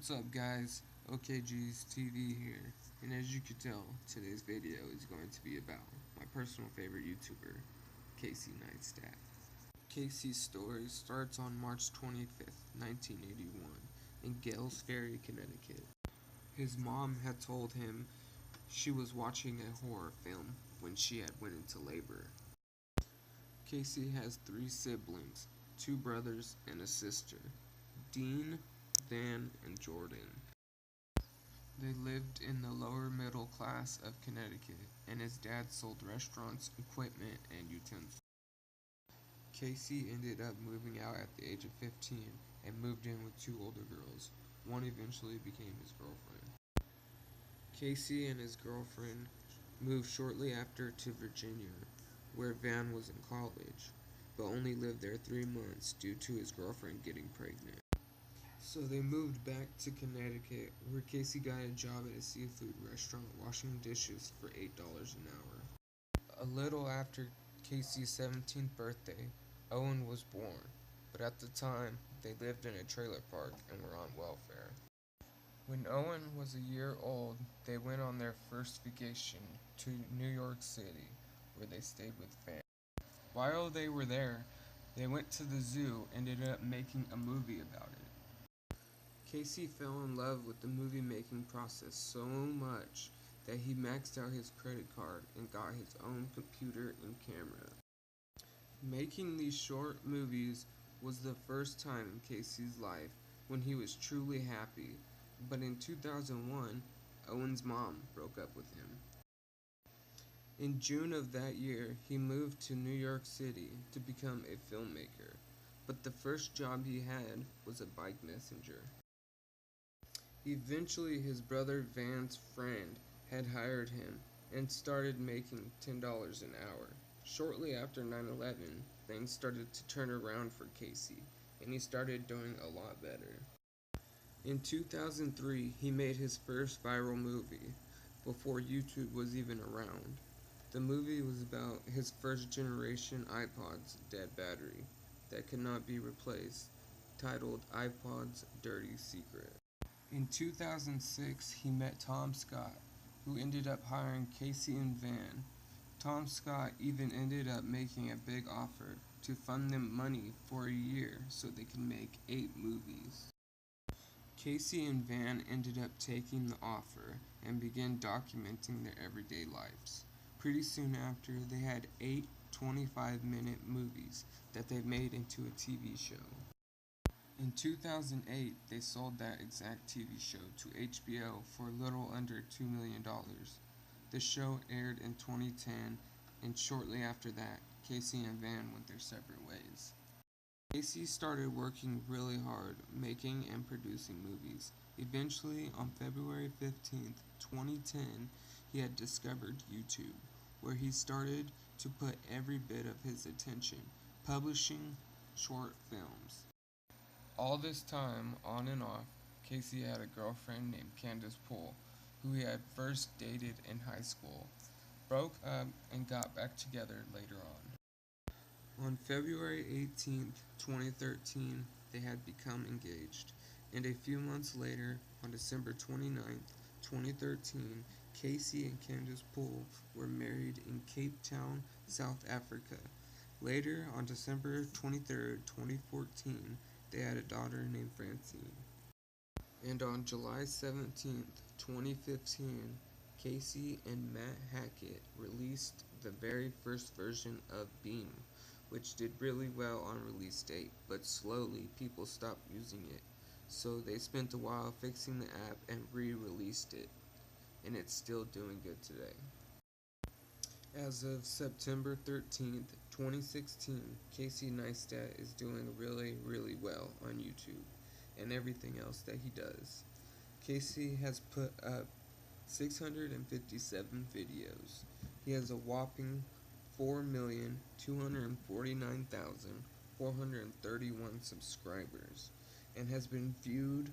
What's up guys, OKG's TV here, and as you can tell, today's video is going to be about my personal favorite YouTuber, Casey Niestat. Casey's story starts on March 25th, 1981, in Gales Ferry, Connecticut. His mom had told him she was watching a horror film when she had went into labor. Casey has 3 siblings, 2 brothers and a sister, Dean, Van, and Jordan. They lived in the lower middle class of Connecticut, and his dad sold restaurants, equipment, and utensils. Casey ended up moving out at the age of 15 and moved in with 2 older girls. One eventually became his girlfriend. Casey and his girlfriend moved shortly after to Virginia, where Van was in college, but only lived there 3 months due to his girlfriend getting pregnant. So they moved back to Connecticut, where Casey got a job at a seafood restaurant washing dishes for $8 an hour. A little after Casey's 17th birthday, Owen was born, but at the time, they lived in a trailer park and were on welfare. When Owen was a year old, they went on their first vacation to New York City, where they stayed with Van. While they were there, they went to the zoo and ended up making a movie about it. Casey fell in love with the movie making process so much that he maxed out his credit card and got his own computer and camera. Making these short movies was the first time in Casey's life when he was truly happy, but in 2001, Owen's mom broke up with him. In June of that year, he moved to New York City to become a filmmaker, but the first job he had was a bike messenger. Eventually, his brother Van's friend had hired him and started making $10 an hour. Shortly after 9/11, things started to turn around for Casey, and he started doing a lot better. In 2003, he made his first viral movie, before YouTube was even around. The movie was about his first generation iPod's dead battery that could not be replaced, titled iPod's Dirty Secret. In 2006, he met Tom Scott, who ended up hiring Casey and Van. Tom Scott even ended up making a big offer to fund them money for a year so they could make 8 movies. Casey and Van ended up taking the offer and began documenting their everyday lives. Pretty soon after, they had 8 25-minute movies that they made into a TV show. In 2008, they sold that exact TV show to HBO for a little under $2 million. The show aired in 2010, and shortly after that, Casey and Van went their separate ways. Casey started working really hard, making and producing movies. Eventually, on February 15th, 2010, he had discovered YouTube, where he started to put every bit of his attention, publishing short films. All this time, on and off, Casey had a girlfriend named Candace Poole, who he had first dated in high school, broke up, and got back together later on. On February 18th, 2013, they had become engaged, and a few months later, on December 29th, 2013, Casey and Candace Poole were married in Cape Town, South Africa. Later, on December 23rd, 2014, they had a daughter named Francine. And on July 17th, 2015, Casey and Matt Hackett released the very first version of Beam, which did really well on release date, but slowly people stopped using it. So they spent a while fixing the app and re-released it, and it's still doing good today. As of September 13th, 2016, Casey Niestat is doing really well on YouTube and everything else that he does. Casey has put up 657 videos. He has a whopping 4,249,431 subscribers and has been viewed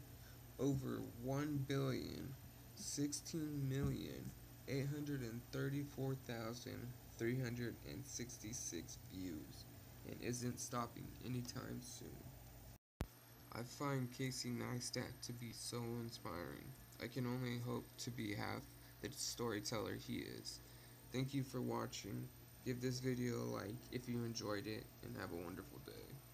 over 1,016,834,366 views and isn't stopping anytime soon. I find Casey Niestat to be so inspiring. I can only hope to be half the storyteller he is. Thank you for watching. Give this video a like if you enjoyed it, and have a wonderful day.